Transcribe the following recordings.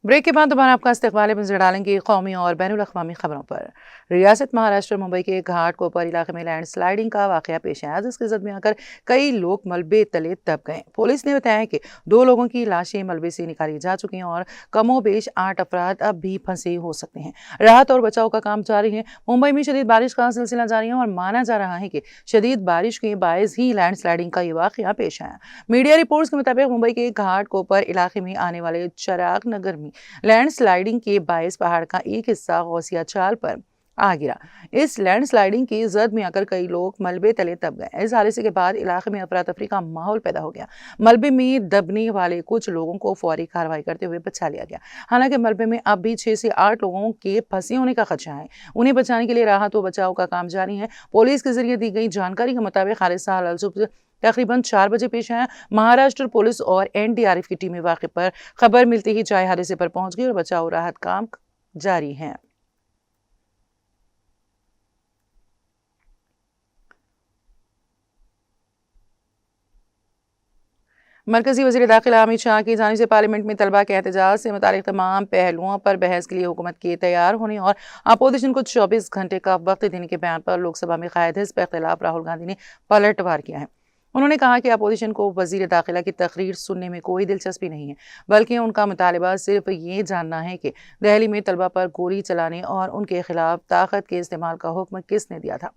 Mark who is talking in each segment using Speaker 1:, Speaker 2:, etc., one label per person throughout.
Speaker 1: Break के बाद दोबारा आपका इस्तकबाल है। नजर डालेंगे कौमी और बैनुल अक़वामी खबरों पर। रियासत महाराष्ट्र मुंबई के घाटकोपर इलाके में लैंड स्लाइडिंग का वाकया पेश आया, जिसकी जद में आकर कई लोग मलबे तले दब गए। पुलिस ने बताया कि 2 लोगों की लाशें मलबे से निकाली जा चुकी हैं और कमोबेश 8 अफराद अब भी फंसे हो सकते हैं। राहत और बचाव का काम जारी है। मुंबई में शदीद बारिश का सिलसिला जारी है और माना जा रहा है कि शदीद बारिश के बायस ही लैंड स्लाइडिंग का ये वाकया पेश आया। मीडिया रिपोर्ट्स के मुताबिक मुंबई के घाटकोपर इलाके में आने वाले चिराग नगर में लैंड स्लाइडिंग के बायस पहाड़ का एक हिस्सा गौसिया चाल पर आ गिरा। इस लैंड स्लाइडिंग की जद में आकर कई लोग मलबे तले दब गए। इस हादसे के बाद इलाके में अफरा तफरी का माहौल पैदा हो गया। मलबे में दबने वाले कुछ लोगों को फौरी कार्रवाई करते हुए बचा लिया गया। हालांकि मलबे में अब भी 6 से 8 लोगों के फंसे होने का खदशा है। उन्हें बचाने के लिए राहत व बचाव का काम जारी है। पुलिस के जरिए दी गई जानकारी के मुताबिक हादसा अलसुबह तकरीबन 4 बजे पेश आया। महाराष्ट्र पुलिस और एनडीआरएफ की टीमें वाक़े पर खबर मिलते ही चाय हादसे पर पहुंच गई और बचाव राहत काम जारी है। मरकजी वज़ीर दाखिला अमित शाह की जानिब से पार्लियामेंट में तलबा के एहतजाज से मुतालिक तमाम पहलुओं पर बहस के लिए हुकूमत के तैयार होने और अपोजिशन को 24 घंटे का वक्त देने के बयान पर लोकसभा में कायद हिज़्ब इख्तिलाफ राहुल गांधी ने पलटवार किया है। उन्होंने कहा कि अपोजिशन को वज़ीर दाखिला की तकरीर सुनने में कोई दिलचस्पी नहीं है, बल्कि उनका मुतालबा सिर्फ ये जानना है कि दिल्ली में तलबा पर गोली चलाने और उनके खिलाफ ताकत के इस्तेमाल का हुक्म किसने दिया था।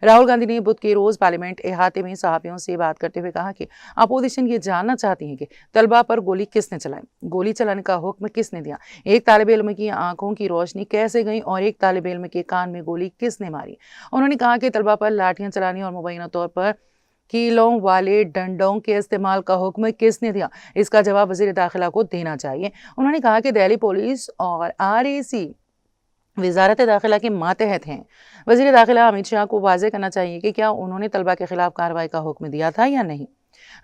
Speaker 1: राहुल गांधी ने बुध के रोज पार्लियामेंट अहाते में सहाफ़ियों से बात करते हुए कहा कि अपोजिशन ये जानना चाहती है कि तलबा पर गोली किसने चलाई, गोली चलाने का हुक्म किसने दिया, एक तालिब इल्म की आंखों की रोशनी कैसे गई और एक तालिब इल्म के कान में गोली किसने मारी। उन्होंने कहा कि तलबा पर लाठियां चलाने और मुबैना तौर पर कीलों वाले डंडों के इस्तेमाल का हुक्म किसने दिया, इसका जवाब वज़ीर दाखिला को देना चाहिए। उन्होंने कहा कि दिल्ली पुलिस और RAC वजारत दाखिला के मातहत हैं। वज़ीर दाखिला अमित शाह को वाज़ेह करना चाहिए कि क्या उन्होंने तलबा के खिलाफ कार्रवाई का हुक्म दिया था या नहीं।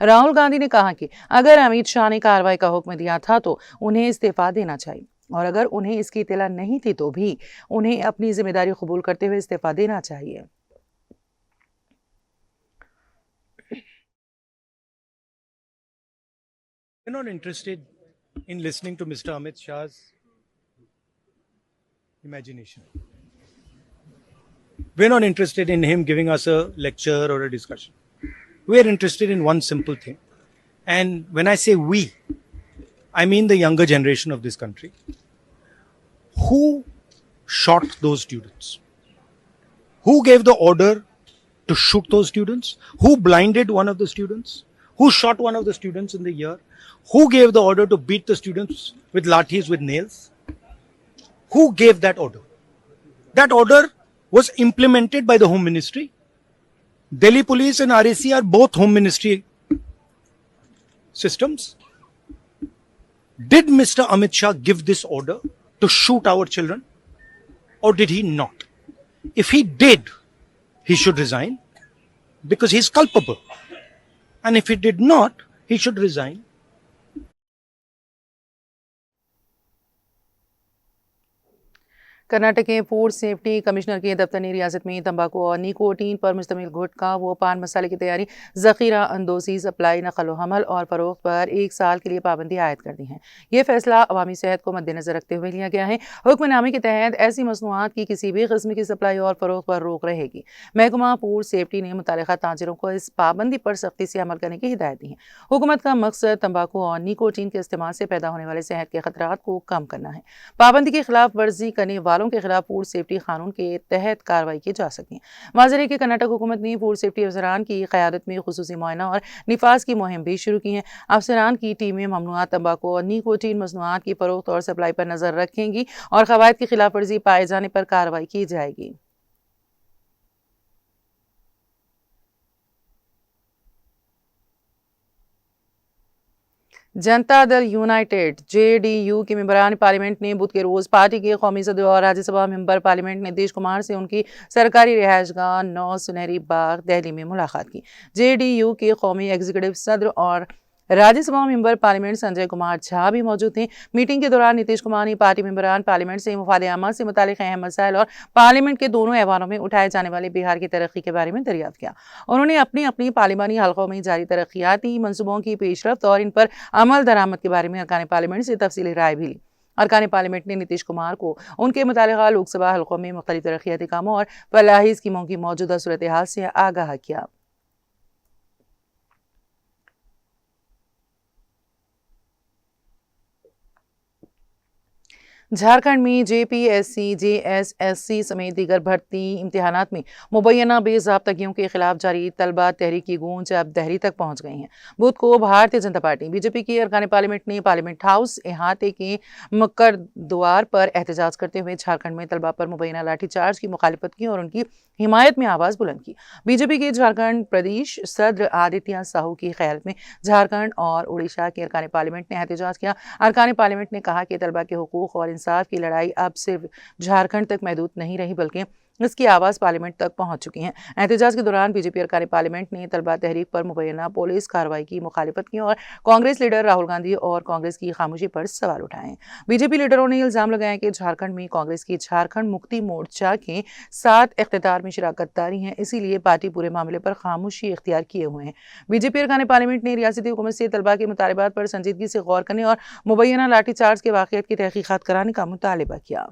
Speaker 1: राहुल गांधी ने कहा कि अगर अमित शाह ने कार्रवाई का हुक्म दिया था तो उन्हें इस्तीफा देना चाहिए और अगर उन्हें इसकी इत्तला नहीं थी तो भी उन्हें अपनी जिम्मेदारी कबूल करते हुए इस्तीफा देना चाहिए।
Speaker 2: We're not interested in listening to Mr. Amit Shah's imagination. We're not interested in him giving us a lecture or a discussion. We're interested in one simple thing. And when I say we, I mean the younger generation of this country. Who shot those students? Who gave the order to shoot those students? Who blinded one of the students? Who shot one of the students in the ear? Who gave the order to beat the students with lathis, with nails? Who gave that order? That order was implemented by the Home Ministry. Delhi Police and RAC are both Home Ministry systems. Did Mr. Amit Shah give this order to shoot our children? Or did he not? If he did, he should resign because he's culpable. And if he did not, he should resign.
Speaker 1: Karnataka के food safety commissioner के दफ्तर ने रियासत में तंबाकू और nicotine पर मुश्तमिल गुटखा व पान मसाले की तैयारी, ज़ख़ीरा अंदोज़ी, सप्लाई, नकल व हमल और फ़रोख्त पर 1 साल के लिए पाबंदी आयद कर दी है। ये फैसला अवामी सेहत को मद्देनज़र रखते हुए लिया गया है। हुक्मनामे के तहत ऐसी मसनूआत की किसी भी किस्म की सप्लाई और फ़रोख्त पर रोक रहेगी। महकमा फूड सेफ्टी ने मुतल्लिक़ा ताजिरों को इस पाबंदी पर सख्ती से अमल करने की हिदायत दी है। हुकूमत का मकसद तंबाकू और निकोटीन के इस्तेमाल से पैदा होने वाले सेहत के खतरात को कम करना है। पाबंदी की खिलाफ वर्जी करने वालों के खिलाफ फूड सेफ्टी कानून के तहत कार्रवाई की जा सके। वाज़ेह है कि कर्नाटक हुकूमत ने फूड सेफ्टी अफसरान की क़यादत में खुसूसी मुआयना और निफाज की मुहिम भी शुरू की है। अफसरान की टीमें ममनुआ तंबाकू और निकोटीन मसनूआत की फरोख्त और सप्लाई पर नजर रखेंगी और क़वायद की खिलाफ वर्जी पाए जाने पर कार्रवाई की जाएगी। जनता दल यूनाइटेड JDU के मेंबरान पार्लियामेंट ने बुध के रोज पार्टी के कौमी सदर और राज्यसभा मेंबर पार्लियामेंट नीतीश कुमार से उनकी सरकारी रिहायशगाह 9 सुनहरी बाग दिल्ली में मुलाकात की। JDU के कौमी एग्जीक्यूटिव सदर और राज्यसभा मेंबर पार्लियामेंट संजय कुमार झा भी मौजूद थे। मीटिंग के दौरान नीतीश कुमार ने पार्टी मेंबरान पार्लियामेंट से मुफाद आमा से मुतालिक अहम मसाइल और पार्लियामेंट के दोनों ऐवानों में उठाए जाने वाले बिहार की तरक्की के बारे में दरियाफ्त किया। उन्होंने अपनी अपनी पार्लिमानी हल्कों में जारी तरक्याती मनसूबों की पेशरफ्त और इन पर अमल दरामद के बारे में अरकान पार्लियामेंट से तफसीली राय भी ली। अरकान पार्लियामेंट ने नीतीश कुमार को उनके मुतालिका लोकसभा हलकों में मुख्तलिफ तरक्याती कामों और फलाही स्कीमों की मौजूदा सूरत हाल से आगाह किया। झारखंड में जेपीएससी, जेएसएससी समेत दीगर भर्ती इम्तिहानात में मुबैना बेज़ाब्तगियों के खिलाफ जारी तलबा तहरीक की गूंज अब दिल्ली तक पहुंच गई है। बुध को भारतीय जनता पार्टी बीजेपी के अरकान पार्लियामेंट ने पार्लियामेंट हाउस इहाते के मुक्कर द्वार पर एहतजाज करते हुए झारखंड में तलबा पर मुबैना लाठीचार्ज की मुखालिफत की और उनकी हिमायत में आवाज बुलंद की। बीजेपी के झारखंड प्रदेश सदर आदित्य साहू की क़यादत में झारखंड और उड़ीसा के अरकान पार्लियामेंट ने एहतजाज किया। अरकान पार्लियामेंट ने कहा कि तलबा के हुकूक और इंसाफ की लड़ाई अब सिर्फ झारखंड तक महदूद नहीं रही बल्कि इसकी आवाज़ पार्लियामेंट तक पहुंच चुकी है। एहतजाज के दौरान बीजेपी अरकान पार्लियामेंट ने तलबा तहरीक पर मुबैना पुलिस कार्रवाई की मुखालिफत की और कांग्रेस लीडर राहुल गांधी और कांग्रेस की खामोशी पर सवाल उठाए। बीजेपी लीडरों ने इल्जाम लगाया कि झारखंड में कांग्रेस की झारखंड मुक्ति मोर्चा के साथ इख्तियार में शराकत दारी है, इसीलिए पार्टी पूरे मामले पर खामोशी इख्तियार किए हुए है। बीजेपी अरकान पार्लियामेंट ने रियासती हुकूमत से तलबा के मुतालिबात पर संजीदगी से गौर करने और मुबैना लाठीचार्ज के वाक़यात की तहकीकात कराने का मुतालिबा किया।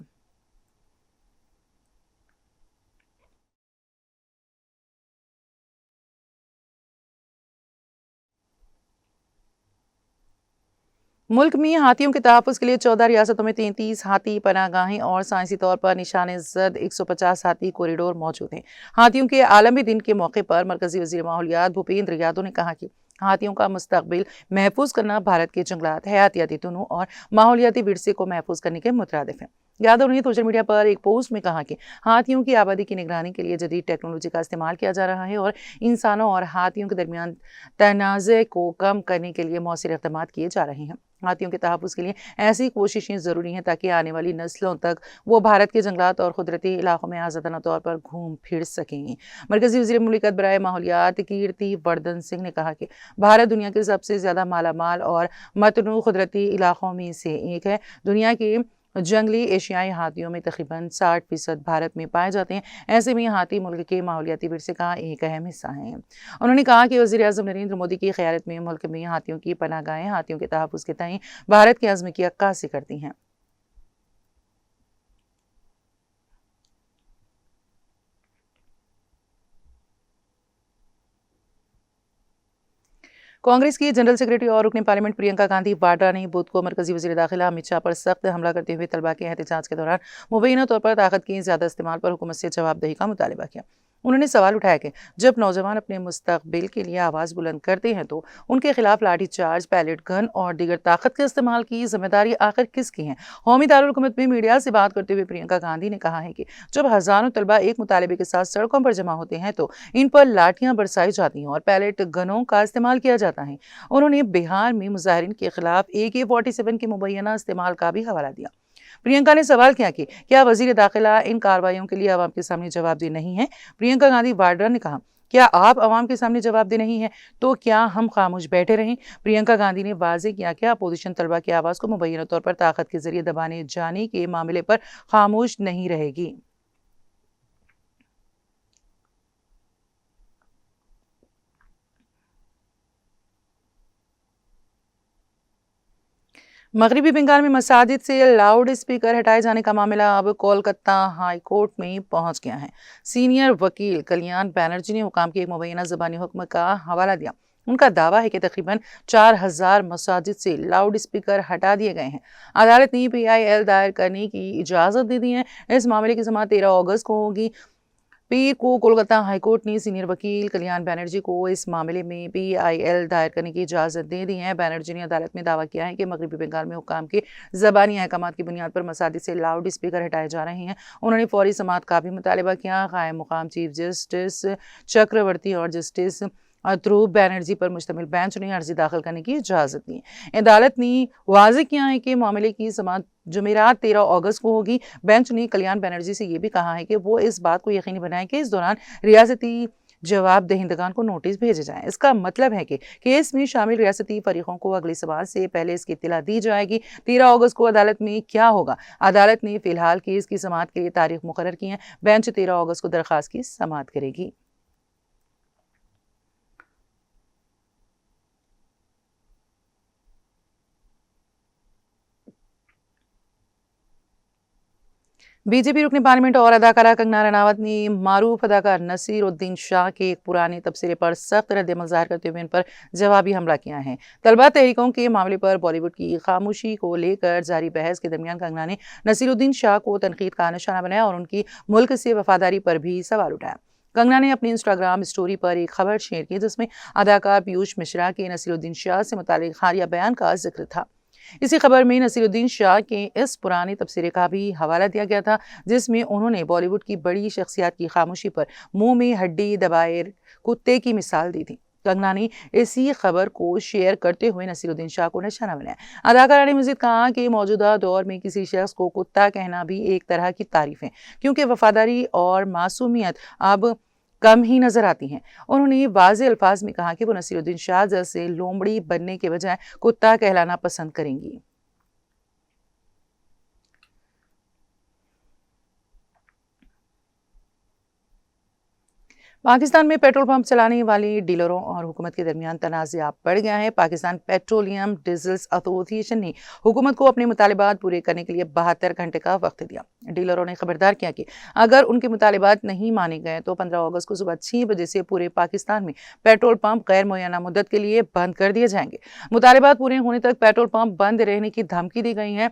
Speaker 1: मुल्क में हाथियों के तहफ़्फ़ुज़ के लिए 14 रियासतों में 33 हाथी पनाहगाहें और साइंसी तौर पर निशाने-ज़द 150 हाथी कॉरिडोर मौजूद हैं। हाथियों के आलमी दिन के मौके पर मरकज़ी वज़ीर माहौलियात भूपेंद्र यादव ने कहा कि हाथियों का मुस्तक़बिल महफूज करना भारत के जंगलात, हयातियाती तनों और माहौलियाती विरसे को महफूज करने के मुतरादिफ है। यादव ने सोशल मीडिया पर एक पोस्ट में कहा कि हाथियों की आबादी की निगरानी के लिए जदीद टेक्नोलॉजी का इस्तेमाल किया जा रहा है और इंसानों और हाथियों के दरमियान तनाज़े को कम करने के लिए मौसर इक़दामात किए जा रहे हैं। हाथियों के तहफ़्फ़ुज़ के लिए ऐसी कोशिशें ज़रूरी हैं ताकि आने वाली नस्लों तक वो भारत के जंगलात और कुदरती इलाकों में आज़ादाना तौर पर घूम फिर सकें। मरकज़ी वज़ीर मुमलिकत बराए माहौलियात कीर्ति वर्धन सिंह ने कहा कि भारत दुनिया के सबसे ज़्यादा मालामाल और मतनूअ कुदरती इलाकों में से एक है। दुनिया के जंगली एशियाई हाथियों में तकरीबन 60% भारत में पाए जाते हैं। ऐसे में हाथी मुल्क के माहौलियाती विरसे का एक अहम हिस्सा हैं। उन्होंने कहा कि वज़ीर-ए-आज़म नरेंद्र मोदी की क़यादत में मुल्क में हाथियों की पनाहगाहें हाथियों के तहफ़्फ़ुज़ के तईं भारत के अज़्म की अक्कासी करती हैं। कांग्रेस की जनरल सेक्रेटरी और रुकने पार्लियामेंट प्रियंका गांधी वाड्रा ने बुध को मरकजी वज़ीर दाखिला अमित शाह पर सख्त हमला करते हुए तलबा के एहतजाज के दौरान मुबैना तौर पर ताकत के ज़्यादा इस्तेमाल पर हुकूमत से जवाबदेही का मुतालिबा किया। उन्होंने सवाल उठाया कि जब नौजवान अपने मुस्तकबिल के लिए आवाज़ बुलंद करते हैं तो उनके खिलाफ लाठीचार्ज, पैलेट गन और दीगर ताकत के इस्तेमाल की जिम्मेदारी आखिर किसकी है। कौमी दारुल-हुकूमत में मीडिया से बात करते हुए प्रियंका गांधी ने कहा है कि जब हज़ारों तलबा एक मुतालिबे के साथ सड़कों पर जमा होते हैं तो इन पर लाठियां बरसाई जाती हैं और पैलेट गनों का इस्तेमाल किया जाता है। उन्होंने बिहार में मुजाहिरीन के खिलाफ AK-47 के मुबैना इस्तेमाल का भी हवाला दिया। प्रियंका ने सवाल किया कि क्या वजीर दाखिला इन कार्रवाइयों के लिए आवाम के सामने जवाबदेह नहीं है। प्रियंका गांधी वाड्रा ने कहा, क्या आप आवाम के सामने जवाबदेह नहीं है तो क्या हम खामोश बैठे रहें। प्रियंका गांधी ने वाज़ेह किया कि अपोजिशन तलबा की आवाज़ को मुबैना तौर पर ताकत के जरिए दबाने जाने के मामले पर खामोश नहीं रहेगी। मगरबी बंगाल में मसाजिद से लाउड स्पीकर हटाए जाने का मामला अब कोलकाता हाई कोर्ट में पहुंच गया है। सीनियर वकील कल्याण बैनर्जी ने हुकाम के एक मुबैना ज़बानी हुक्म का हवाला दिया। उनका दावा है कि तकरीबन 4000 मसाजिद से लाउड स्पीकर हटा दिए गए हैं। अदालत ने PIL दायर करने की इजाज़त दे दी है। इस मामले की समाअत 13 अगस्त को होगी। पीर को कोलकाता हाईकोर्ट ने सीनियर वकील कल्याण बैनर्जी को इस मामले में PIL दायर करने की इजाज़त दे दी है। बैनर्जी ने अदालत में दावा किया है कि मगरबी बंगाल में हुकाम के ज़बानी अहकामात की बुनियाद पर मसाजिद से लाउड स्पीकर हटाए जा रहे हैं। उन्होंने फौरी समाअत का भी मुतालिबा किया। कायम मुकाम चीफ जस्टिस चक्रवर्ती और जस्टिस ध्रुव बैनर्जी पर मुश्तमिल बेंच ने अर्जी दाखिल करने की इजाज़त दी। अदालत ने वाज़ेह किया है कि मामले की समाअत जुमेरात 13 अगस्त को होगी। बेंच ने कल्याण बैनर्जी से ये भी कहा है कि वो इस बात को यकीनी बनाए कि इस दौरान रियासती जवाब दहिंदगान को नोटिस भेजे जाएं। इसका मतलब है कि केस में शामिल रियासती फरीकों को अगली समाअत से पहले इसकी इत्तला दी जाएगी। 13 अगस्त को अदालत में क्या होगा। अदालत ने फिलहाल केस की समाअत के लिए तारीख मुकर्रर की है। बेंच 13 अगस्त को दरख्वास्त की समाअत करेगी। बीजेपी रुकने पार्लियामेंट और अदाकारा कंगना रनावत ने मारूफ अदाकार नसीरुद्दीन शाह के एक पुराने तबसरे पर सख्त रद्द-ए-अमल ज़ाहिर करते हुए इन पर जवाबी हमला किया है। तलबा तहरीकों के मामले पर बॉलीवुड की खामोशी को लेकर जारी बहस के दरमियान कंगना ने नसीरुद्दीन शाह को तनकीद का निशाना बनाया और उनकी मुल्क से वफादारी पर भी सवाल उठाया। कंगना ने अपनी इंस्टाग्राम स्टोरी पर एक खबर शेयर की जिसमें अदाकार पीयूष मिश्रा के नसीरुद्दीन शाह से मुतालिक हालिया बयान का जिक्र था। इसी खबर में नसीरुद्दीन शाह के इस पुराने तबसरे का भी हवाला दिया गया था जिसमें उन्होंने बॉलीवुड की बड़ी शख्सियत की खामोशी पर मुंह में हड्डी दबाए कुत्ते की मिसाल दी थी। कंगना ने इसी खबर को शेयर करते हुए नसीरुद्दीन शाह को निशाना बनाया। अदाकारा ने मजीद कहा कि मौजूदा दौर में किसी शख्स को कुत्ता कहना भी एक तरह की तारीफ है क्योंकि वफादारी और मासूमियत अब कम ही नजर आती हैं। उन्होंने वाज़े अल्फाज में कहा कि वो नसीरुद्दीन शाह जैसे लोमड़ी बनने के बजाय कुत्ता कहलाना पसंद करेंगी। पाकिस्तान में पेट्रोल पंप चलाने वाले डीलरों और हुकूमत के दरमियान तनाज़ा बढ़ गया है। पाकिस्तान पेट्रोलियम डीजल्स एसोसिएशन ने हुकूमत को अपने मुतालिबात पूरे करने के लिए 72 घंटे का वक्त दिया। डीलरों ने खबरदार किया कि अगर उनके मुतालिबात नहीं माने गए तो 15 अगस्त को सुबह 6 बजे से पूरे पाकिस्तान में पेट्रोल पंप गैर मुय्यना मुद्दत के लिए बंद कर दिए जाएंगे। मुतालिबात पूरे होने तक पेट्रोल पंप बंद रहने की धमकी दी गई है।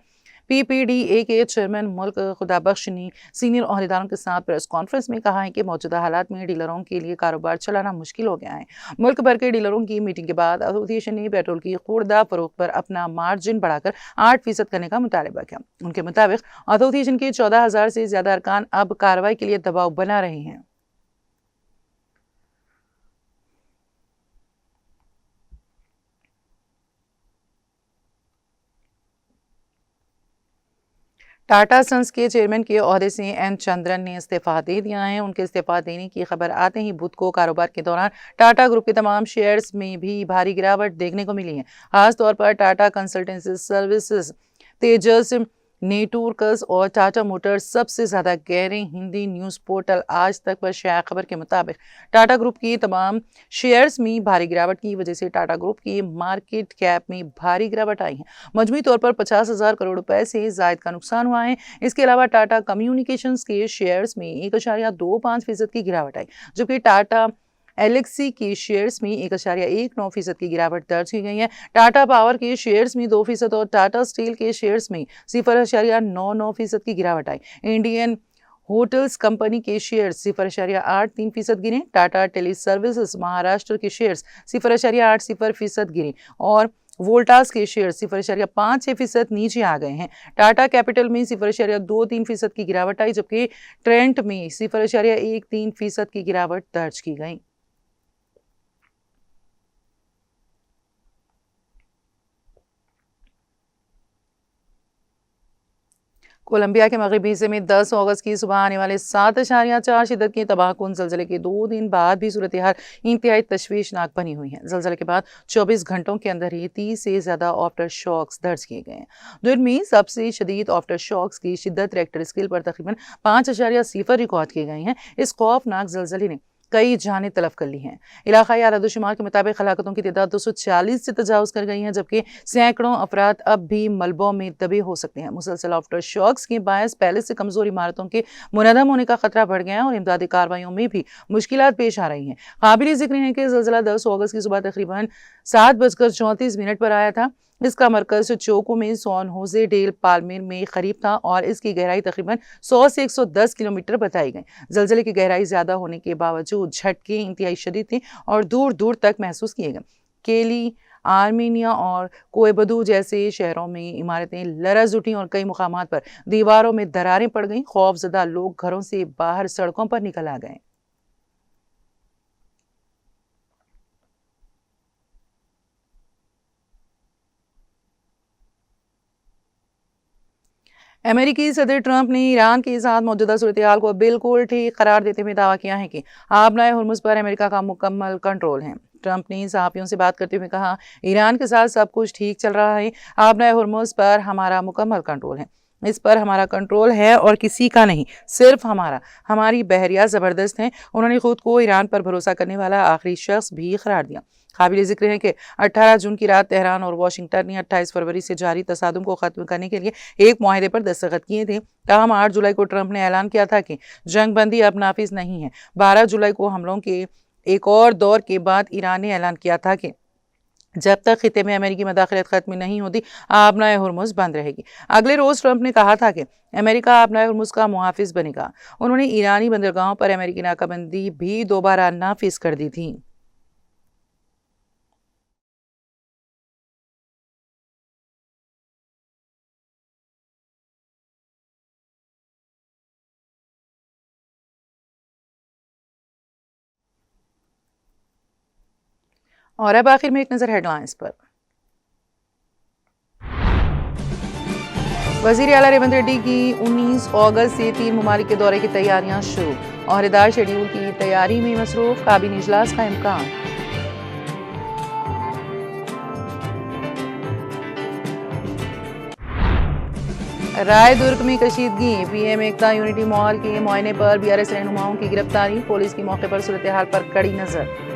Speaker 1: पीपीडीए के चेयरमैन मुल्क खुदाबख्श ने सीनियर ओहदेदारों के साथ प्रेस कॉन्फ्रेंस में कहा है कि मौजूदा हालात में डीलरों के लिए कारोबार चलाना मुश्किल हो गया है। मुल्क भर के डीलरों की मीटिंग के बाद एसोसिएशन ने पेट्रोल की खुर्दा फरोख्त पर अपना मार्जिन बढ़ाकर 8% करने का मुतालबा किया। उनके मुताबिक एसोसिएशन के 14,000 से ज्यादा अरकान अब कार्रवाई के लिए दबाव बना रहे हैं। टाटा सन्स के चेयरमैन के ओहदे से एन चंद्रन ने इस्तीफा दे दिया है। उनके इस्तीफा देने की खबर आते ही बुध को कारोबार के दौरान टाटा ग्रुप के तमाम शेयर्स में भी भारी गिरावट देखने को मिली है। खासतौर पर टाटा कंसल्टेंसी सर्विसेज, तेजस नेटवर्क्स और टाटा मोटर्स सबसे ज्यादा गहरे। हिंदी न्यूज़ पोर्टल आज तक पर शाया खबर के मुताबिक टाटा ग्रुप की तमाम शेयर्स में भारी गिरावट की वजह से टाटा ग्रुप की मार्केट कैप में भारी गिरावट आई है। मजमूई तौर पर 50,000 करोड़ रुपए से जायद का नुकसान हुआ है। इसके अलावा टाटा कम्युनिकेशंस के शेयर्स में 1.25% की गिरावट आई, जबकि टाटा एलेक्सी के शेयर्स में 1.19% की गिरावट दर्ज की गई है। टाटा पावर के शेयर्स में 2% और टाटा स्टील के शेयर्स में 0.99% की गिरावट आई। इंडियन होटल्स कंपनी के शेयर्स 0.83% गिरे। टाटा टेली सर्विसेज महाराष्ट्र के शेयर्स 0.80% गिरे और वोल्टास के शेयर 0.56% नीचे आ गए हैं। टाटा कैपिटल में 0.23% की गिरावट आई, जबकि ट्रेंट में 0.13% की गिरावट दर्ज की गई। कोलंबिया के मगरबी हिस्से में 10 अगस्त की सुबह आने वाले 7.4 शिद्दत के तबाहकुन ज़लज़ले के 2 दिन बाद भी सूरत हाल इंतहाई तशवीशनाक बनी हुई है। ज़लज़ले के बाद 24 घंटों के अंदर ही 30 से ज़्यादा आफ्टर शॉक्स दर्ज किए गए हैं। दिन में सबसे शदीद आफ्टर शॉक्स की शिद्दत रेक्टर स्केल पर तकरीबन 5.0 रिकॉर्ड किए गए हैं। इस खौफनाक ज़लज़ले ने कई जानें तलफ कर ली हैं। इलाकाई आदादोशुमार के मुताबिक हलाकतों की तादाद 240 से तजावज़ कर गई है, जबकि सैकड़ों अफराद अब भी मलबों में दबे हो सकते हैं। मुसलसल आफ्टर शॉक्स के बायस पहले से कमज़ोर इमारतों के मुनहदम होने का खतरा बढ़ गया है और इमदादी कार्रवाइयों में भी मुश्किलात पेश आ रही हैं। काबिल ज़िक्र है कि ज़लज़ला 10 अगस्त की सुबह तकरीबन 7:34 पर आया था। इसका मरकज चोको में सॉन होजे डेल पाल्मेर में करीब था और इसकी गहराई तकरीबन 100 से 110 किलोमीटर बताई गई। जलजले की गहराई ज्यादा होने के बावजूद झटके इंतहाई शदीद थे और दूर दूर तक महसूस किए गए। केली, आर्मेनिया और कोयबदू जैसे शहरों में इमारतें लरज उठी और कई मुकामात पर दीवारों में दरारें पड़ गईं। खौफजदा लोग घरों से बाहर सड़कों पर निकल आ गए। अमेरिकी सदर ट्रंप ने ईरान के साथ मौजूदा सूरत हाल को बिल्कुल ठीक करार देते हुए दावा किया है कि आबनाए हुर्मुज़ पर अमेरिका का मुकम्मल कंट्रोल है। ट्रंप ने सहाफ़ियों से बात करते हुए कहा, ईरान के साथ सब कुछ ठीक चल रहा है। आबनाए हुर्मुज़ पर हमारा मुकम्मल कंट्रोल है। इस पर हमारा कंट्रोल है और किसी का नहीं, सिर्फ हमारा। हमारी बहरिया ज़बरदस्त है। उन्होंने खुद को ईरान पर भरोसा करने वाला आखिरी शख्स भी करार दिया। काबिल जिक्र है कि 18 जून की रात तेहरान और वाशिंगटन ने 28 फरवरी से जारी तसादुम को खत्म करने के लिए एक मुआहदे पर दस्तखत किए थे। ताहम 8 जुलाई को ट्रंप ने ऐलान किया था कि जंग बंदी अब नाफिज नहीं है। 12 जुलाई को हमलों के एक और दौर के बाद ईरान ने ऐलान किया था कि जब तक खिते में अमेरिकी मदाखलत खत्म नहीं होती आबनाए हुर्मुज़ बंद रहेगी। अगले रोज ट्रंप ने कहा था कि अमेरिका आबनाए हुर्मुज़ का मुहाफिज बनेगा। उन्होंने ईरानी बंदरगाहों पर अमेरिकी नाकाबंदी भी दोबारा नाफिज कर दी थी। और अब आखिर में एक नजर हेडलाइंस पर। वजीर आला रेवंत रेड्डी की 19 अगस्त से 3 ममालिक के दौरे की तैयारियां शुरू। ओहदेदार शेड्यूल की तैयारी में मसरूफ, काबीना इजलास का इम्कान। राय दुर्ग में कशीदगी, पीएम एकता यूनिटी मॉल के मुआयने पर बीआरएस रहनुमाओं की गिरफ्तारी। पुलिस की मौके पर सूरत हाल पर कड़ी नजर।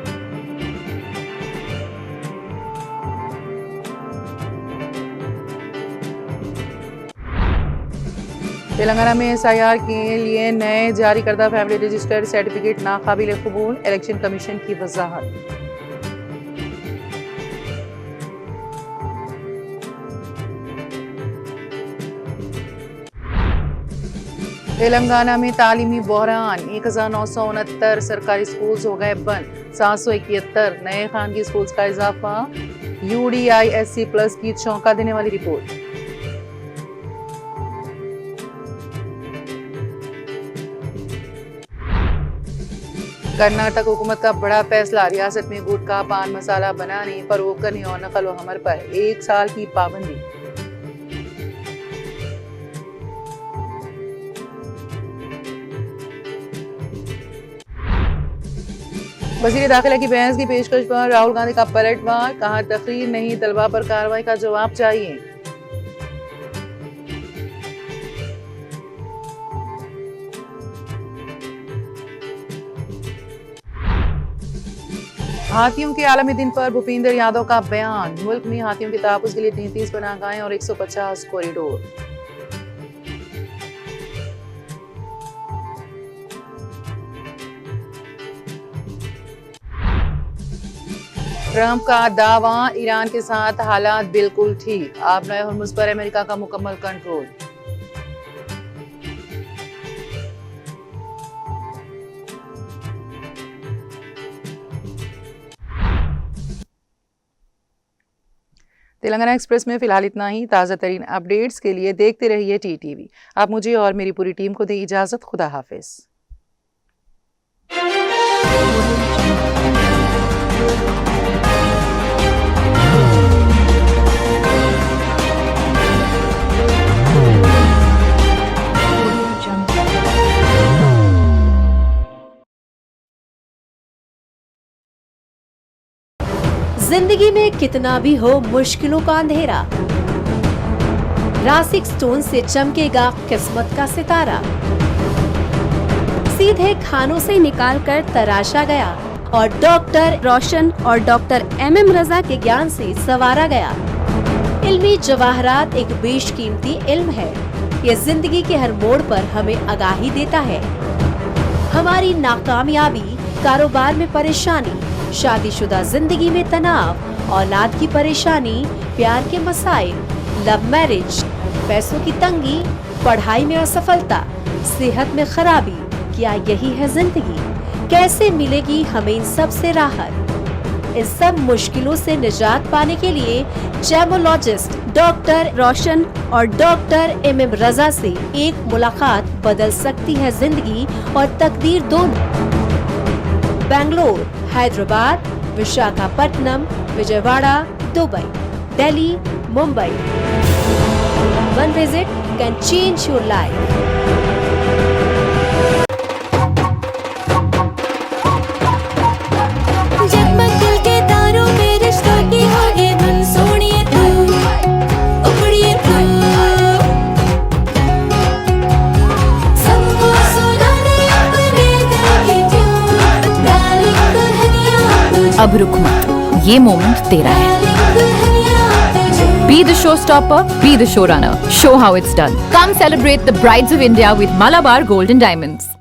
Speaker 1: तेलंगाना में एसआईआर के लिए नए जारी करदा फैमिली रजिस्टर्ड सर्टिफिकेट नाकाबिल कबूल, इलेक्शन कमीशन की वजाहत। तेलंगाना में तालीमी बहरान, 1969 सरकारी स्कूल्स हो गए बंद, 771 नए खानगी स्कूल्स का इजाफा। UDISC प्लस की चौंका देने वाली रिपोर्ट। कर्नाटक हुकूमत का बड़ा फैसला, रियासत में गुटखा पान मसाला बनाने, फरोख्त करने और नकल व हमल पर 1 साल की पाबंदी। वजीर दाखिला की बहस की पेशकश पर राहुल गांधी का पलटवार, कहा तकरीर नहीं तलबा पर कार्रवाई का जवाब चाहिए। हाथियों के आलमी दिन पर भूपेंद्र यादव का बयान, मुल्क में हाथियों के तहफ़्फ़ुज़ के लिए 33 पनाहगाहें और 150 कॉरिडोर। ट्रंप का दावा, ईरान के साथ हालात बिल्कुल ठीक, आबनाए हुर्मुज़ पर अमेरिका का मुकम्मल कंट्रोल। तेलंगाना एक्सप्रेस में फिलहाल इतना ही। ताज़ा तरीन अपडेट्स के लिए देखते रहिए TTV। आप मुझे और मेरी पूरी टीम को दें इजाज़त। खुदा हाफिज।
Speaker 3: जिंदगी में कितना भी हो मुश्किलों का अंधेरा, रासिक स्टोन से चमकेगा किस्मत का सितारा। सीधे खानों से निकाल कर तराशा गया और डॉक्टर रोशन और डॉक्टर MM रजा के ज्ञान से संवारा गया। इल्मी जवाहरात एक बेशकीमती इल्म है। ये जिंदगी के हर मोड़ पर हमें आगाही देता है। हमारी नाकामयाबी, कारोबार में परेशानी, शादीशुदा जिंदगी में तनाव, औलाद की परेशानी, प्यार के मसाइल, लव मैरिज, पैसों की तंगी, पढ़ाई में असफलता, सेहत में खराबी, क्या यही है जिंदगी? कैसे मिलेगी हमें इन सब से राहत? इन सब मुश्किलों से निजात पाने के लिए जेमोलॉजिस्ट डॉक्टर रोशन और डॉक्टर MM रजा से एक मुलाकात बदल सकती है जिंदगी और तकदीर दोनों। Bangalore, Hyderabad, Visakhapatnam, Vijayawada, Dubai, Delhi, Mumbai. One visit can change your life.
Speaker 4: जगमग दिल के तारों में रिश्तों की होगी धुन, सोनिए तू, उखड़िए तू, सबको सुना दे अपने दिल की ट्यून, डार्लिंग दुल्हनिया।
Speaker 5: अब रुक मत, ये मोमेंट तेरा है। Be the showstopper, be the showrunner. Show how it's done. Come celebrate the Brides of India with Malabar Gold and Diamonds.